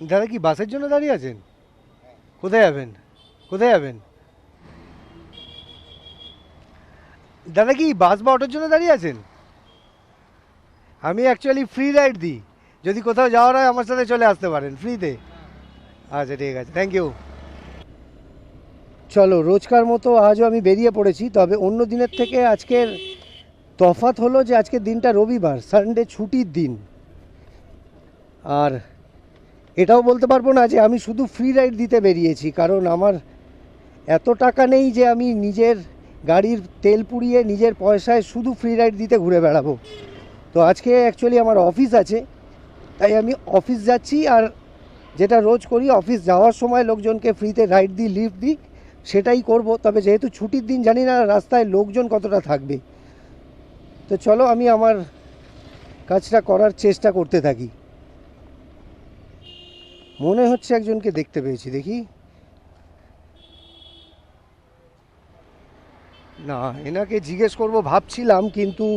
দাদা কি বাসের জন্য দাঁড়িয়ে আছেন? কোথায় যাবেন? কোথায় যাবেন? দাদা কি বাস বা অটোর জন্য দাঁড়িয়ে আছেন? আমি অ্যাকচুয়ালি ফ্রি রাইড দিই, যদি কোথাও যাওয়ার হয় আমার সাথে চলে আসতে পারেন ফ্রিতে। আচ্ছা ঠিক আছে, থ্যাংক ইউ। চলো, রোজকার মতো আজও আমি বেরিয়ে পড়েছি, তবে অন্য দিনের থেকে আজকের তফাৎ হলো যে আজকের দিনটা রবিবার, সানডে ছুটির দিন। আর এটাও বলতে পারবো না যে আমি শুধু ফ্রি রাইড দিতে বেরিয়েছি, কারণ আমার এত টাকা নেই যে আমি নিজের গাড়ির তেল পুড়িয়ে নিজের পয়সায় শুধু ফ্রি রাইড দিতে ঘুরে বেড়াবো। তো আজকে অ্যাকচুয়ালি আমার অফিস আছে, তাই আমি অফিস যাচ্ছি। আর যেটা রোজ করি, অফিস যাওয়ার সময় লোকজনকে ফ্রিতে রাইড দিই, লিফট দিই, সেটাই করব। তবে যেহেতু ছুটির দিন, জানি না রাস্তায় লোকজন কতটা থাকবে। তো চলো আমি আমার কাজটা করার চেষ্টা করতে থাকি। মনে হচ্ছে একজনকে দেখতে পেয়েছি, দেখি। না, এনাকে জিজ্ঞেস করব ভাবছিলাম, কিন্তু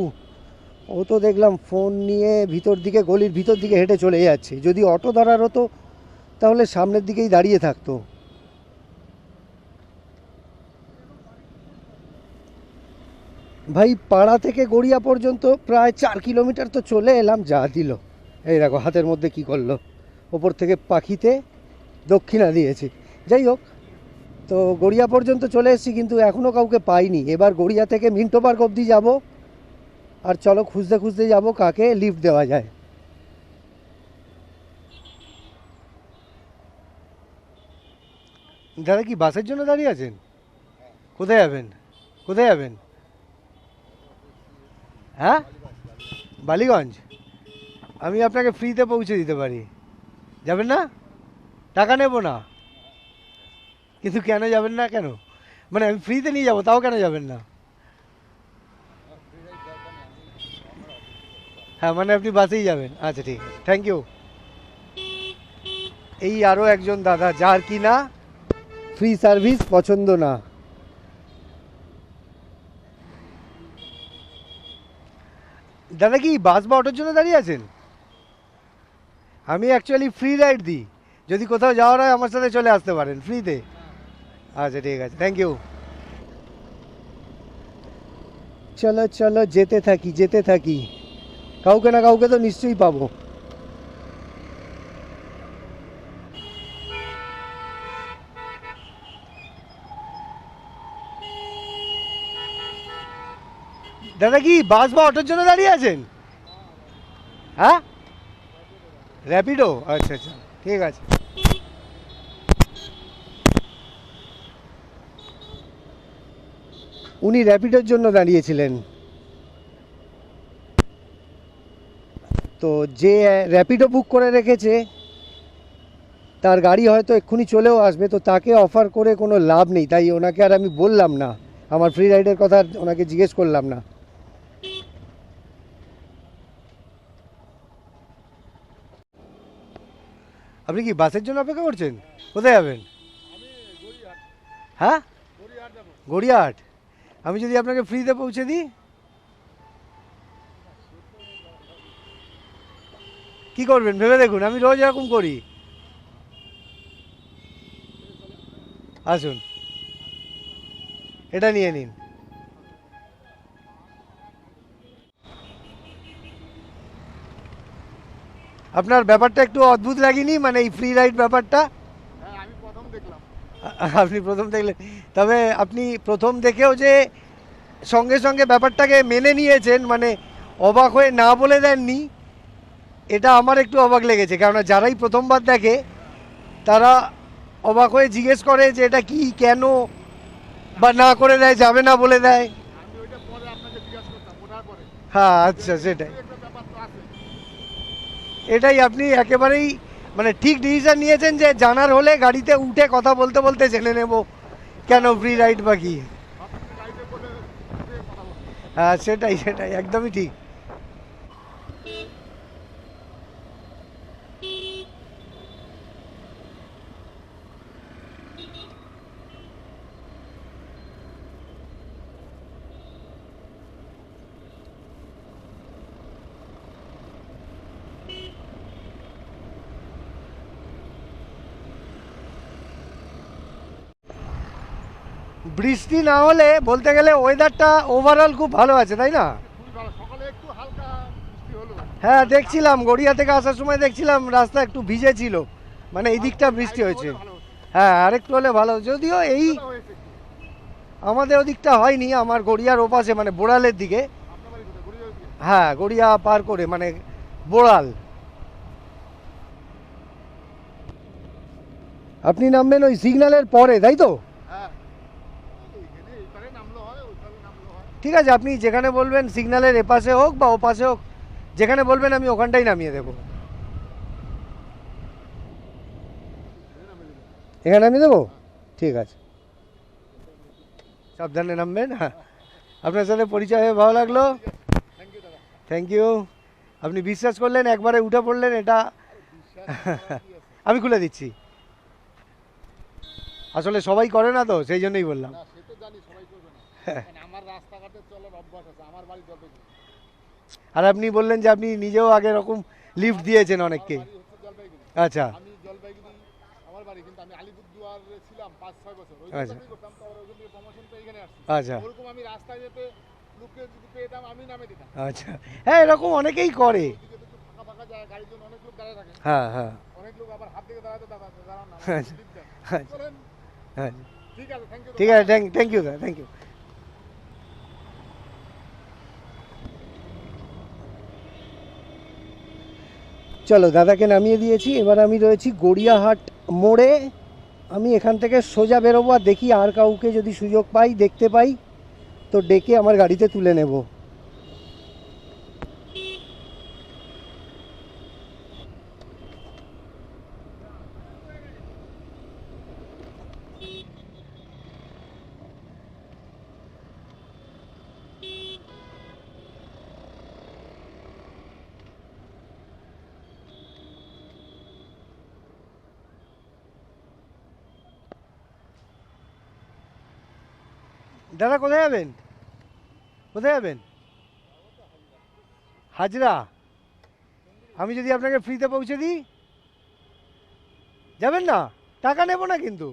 ও তো দেখলাম ফোন নিয়ে ভিতর দিকে, গলির ভিতর দিকে হেঁটে চলে যাচ্ছে। যদি অটো ধরার হতো তাহলে সামনের দিকেই দাঁড়িয়ে থাকতো। ভাই, পাড়া থেকে গড়িয়া পর্যন্ত প্রায় 4 কিলোমিটার তো চলে এলাম। যা দিল, এই দেখো হাতের মধ্যে কি করলো, ওপর থেকে পাখিতে দক্ষিণা দিয়েছে। যাই হোক, তো গড়িয়া পর্যন্ত চলে এসেছি, কিন্তু এখনও কাউকে পাইনি। এবার গড়িয়া থেকে মিন্টো পার্ক অবধি যাব। আর চলো খুঁজতে খুঁজতে যাব কাকে লিফট দেওয়া যায়। দাদা কি বাসের জন্য দাঁড়িয়ে আছেন? কোথায় যাবেন? কোথায় যাবেন? হ্যাঁ, বালিগঞ্জ। আমি আপনাকে ফ্রিতে পৌঁছে দিতে পারি, যাবেন না? টাকা নেব না। কিন্তু কেন যাবেন না কেন? মানে আমি ফ্রিতে নিয়ে যাবো, তাও কেন যাবেন না? হ্যাঁ, মানে আপনি বাসেই যাবেন। আচ্ছা ঠিক আছে, থ্যাংক ইউ। এই আরও একজন দাদা, যার কি না ফ্রি সার্ভিস পছন্দ না। দাদা কি বাস বা অটোর জন্য দাঁড়িয়ে আছেন? আমি অ্যাকচুয়ালি ফ্রি রাইড দিই, যদি কোথাও যাওয়ার হয় আমার সাথে চলে আসতে পারেন ফ্রিতে। আচ্ছা ঠিক আছে, থ্যাংক ইউ। চলো চলো, যেতে থাকি যেতে থাকি, কাউকে না কাউকে তো নিশ্চয়ই পাবো। দাদা কি বাস বা অটোর জন্য দাঁড়িয়ে আছেন? হ্যাঁ, র্যাপিডো, আচ্ছা আচ্ছা ঠিক আছে। উনি র্যাপিডোর জন্য দাঁড়িয়েছিলেন। তো যে র্যাপিডো বুক করে রেখেছে, তার গাড়ি হয়তো এক্ষুনি চলেও আসবে, তো তাকে অফার করে কোনো লাভ নেই। তাই ওনাকে আর আমি বললাম না, আমার ফ্রি রাইডের কথা আর ওনাকে জিজ্ঞেস করলাম না। আপনি কি বাসের জন্য অপেক্ষা করছেন? কোথায় যাবেন? হ্যাঁ, গড়িয়াহাট। আমি যদি আপনাকে ফ্রিতে পৌঁছে দিই, কি করবেন ভেবে দেখুন, আমি রোজ এরকম করি। আসুন, এটা নিয়ে নিন। আপনার ব্যাপারটা একটু অদ্ভুত লাগেনি, মানে এই ফ্রি রাইড ব্যাপারটা? আপনি প্রথম দেখলেন, তবে আপনি প্রথম দেখেও যে সঙ্গে সঙ্গে ব্যাপারটাকে মেনে নিয়েছেন, মানে অবাক হয়ে না বলে দেননি, এটা আমার একটু অবাক লেগেছে। কেননা যারাই প্রথমবার দেখে তারা অবাক হয়ে জিজ্ঞেস করে যে এটা কি, কেন, বা না করে দেয়, যাবে না বলে দেয়। হ্যাঁ আচ্ছা, সেটাই। এটাই আপনি একেবারেই মানে ঠিক ডিসিশন নিয়েছেন, যে জানার হলে গাড়িতে উঠে কথা বলতে বলতে জেনে নেব কেন ফ্রি রাইড বা কি। হ্যাঁ সেটাই সেটাই, একদমই ঠিক। বৃষ্টি না হলে বলতে গেলে ওয়েদারটা ওভারঅল খুব ভালো আছে, তাই না? খুবই ভালো, সকালে একটু হালকা বৃষ্টি হলো। হ্যাঁ দেখছিলাম, গড়িয়া থেকে আসার সময় দেখছিলাম রাস্তা একটু ভিজে ছিল, মানে এই দিকটা বৃষ্টি হয়েছে। ভালো হতো। হ্যাঁ আরেকটু হলে ভালো, যদিও এই ভালো হয়েছে একটু। আমাদের ওদিকটা হয়নি, আমার গড়িয়ার ওপাশে মানে বোড়ালের দিকে। আপনার বাড়ি কোথায়? গড়িয়া ওইদিকে? হ্যাঁ গড়িয়া পার করে মানে বোড়াল। আপনি নামবেন ওই সিগন্যালের পরে, তাই তো? হ্যাঁ, এইখানে এইপারে নামলো হয়, ওইপারে নামলো হয়। ঠিক আছে, আপনি যেখানে বলবেন সিগন্যালের এপাশে হোক বা ওপাশে হোক, যেখানে বলবেন আমি ওখানটাই নামিয়ে দেবো। এখানে নামিয়ে দেবো? ঠিক আছে, সাবধানে নামবেন। হ্যাঁ, আপনার সাথে পরিচয় হয়ে ভালো লাগলো। থ্যাংক ইউ দাদা। Thank you. আপনি বিশ্বাস করলেন, একবারে উঠে পড়লেন, এটা আমি খুলে দিচ্ছি। আসলে সবাই করে না তো, সেই জন্যই বললাম। না সে তো জানি সবাই করবে না, কারণ আমার রাস্তাঘাটে চলার অভ্যাস আছে, আমার বাড়ি জলপাইগুড়ি। আর আপনি বললেন যে আপনি নিজেও আগে এরকম লিফট দিয়েছেন অনেককে। আমার বাড়ি হচ্ছে জলপাইগুড়ি। আচ্ছা আমি জলপাইগুড়ি আমার বাড়ি, কিন্তু আমি আলিপুরদুয়ারে ছিলাম 5-6 বছর। ওই আচ্ছা। চাকরি করতাম, তো ওখান থেকে প্রমোশন পেয়ে এখানে আসছি। আচ্ছা ওরকম আমি রাস্তায় যেতে লোককে যদি পেতাম আমি নামে দিতাম। আচ্ছা, হ্যাঁ এরকম অনেকেই করে। ওইদিকে তো একটু ফাঁকা ফাঁকা যায়, গাড়ির জন্য অনেক লোক দাঁড়ায় থাকে। হ্যাঁ হ্যাঁ অনেক লোক আবার হাত দিকে দাঁড়াতে দাঁড়ান না, আচ্ছা। লিফট দেন। আচ্ছা চলেন, হ্যাঁ ঠিক আছে, থ্যাংক ইউ। ঠিক আছে, থ্যাংক ইউ থ্যাংক ইউ। চলো, দাদাকে নামিয়ে দিয়েছি, এবার আমি রয়েছি গড়িয়াহাট মোড়ে। আমি এখান থেকে সোজা বেরোবো, আর দেখি আর কাউকে যদি সুযোগ পাই, দেখতে পাই, তো ডেকে আমার গাড়িতে তুলে নেব। দাদা কোথায় যাবেন? কোথায় যাবেন? হাজরা? আমি যদি আপনাকে ফ্রিতে পৌঁছে দিই, যাবেন না? টাকা নেব না কিন্তু,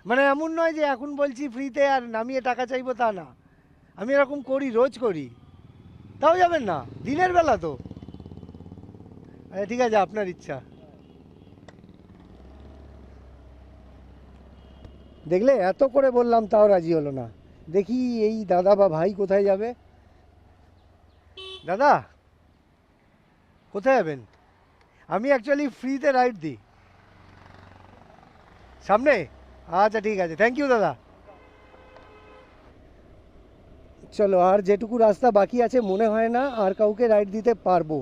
মানে এমন নয় যে এখন বলছি ফ্রিতে আর নামিয়ে টাকা চাইবো, তা না। আমি এরকম করি, রোজ করি। তাও যাবেন না? দিনের বেলা তো। আচ্ছা ঠিক আছে, আপনার ইচ্ছা। দেখলে, এত করে বললাম তাও রাজি হলো না। দেখি এই দাদা বা ভাই কোথায় যাবে। দাদা কোথায় যাবেন? আমি অ্যাকচুয়ালি ফ্রিতে রাইড দিই সামনে। আচ্ছা ঠিক আছে, থ্যাংক ইউ দাদা। চলো, আর যেটুকু রাস্তা বাকি আছে মনে হয় না আর কাউকে রাইড দিতে পারবো।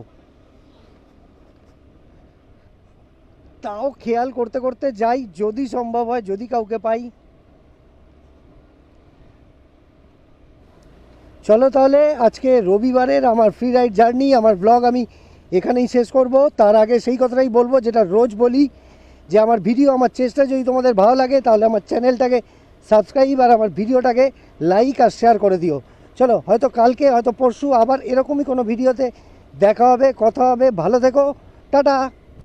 তাও খেয়াল করতে করতে যাই, যদি সম্ভব হয়, যদি কাউকে পাই। চলো তাহলে, আজকে রবিবারের আমার ফ্রি রাইড জার্নি, আমার ব্লগ আমি এখানেই শেষ করব। তার আগে সেই কথাটাই বলবো যেটা রোজ বলি, যে আমার ভিডিও, আমার চেষ্টা যদি তোমাদের ভালো লাগে তাহলে আমার চ্যানেলটাকে সাবস্ক্রাইব আর আমার ভিডিওটাকে লাইক আর শেয়ার করে দিও। চলো, হয়তো কালকে, হয়তো পরশু আবার এরকমই কোনো ভিডিওতে দেখা হবে, কথা হবে। ভালো থেকো, টাটা।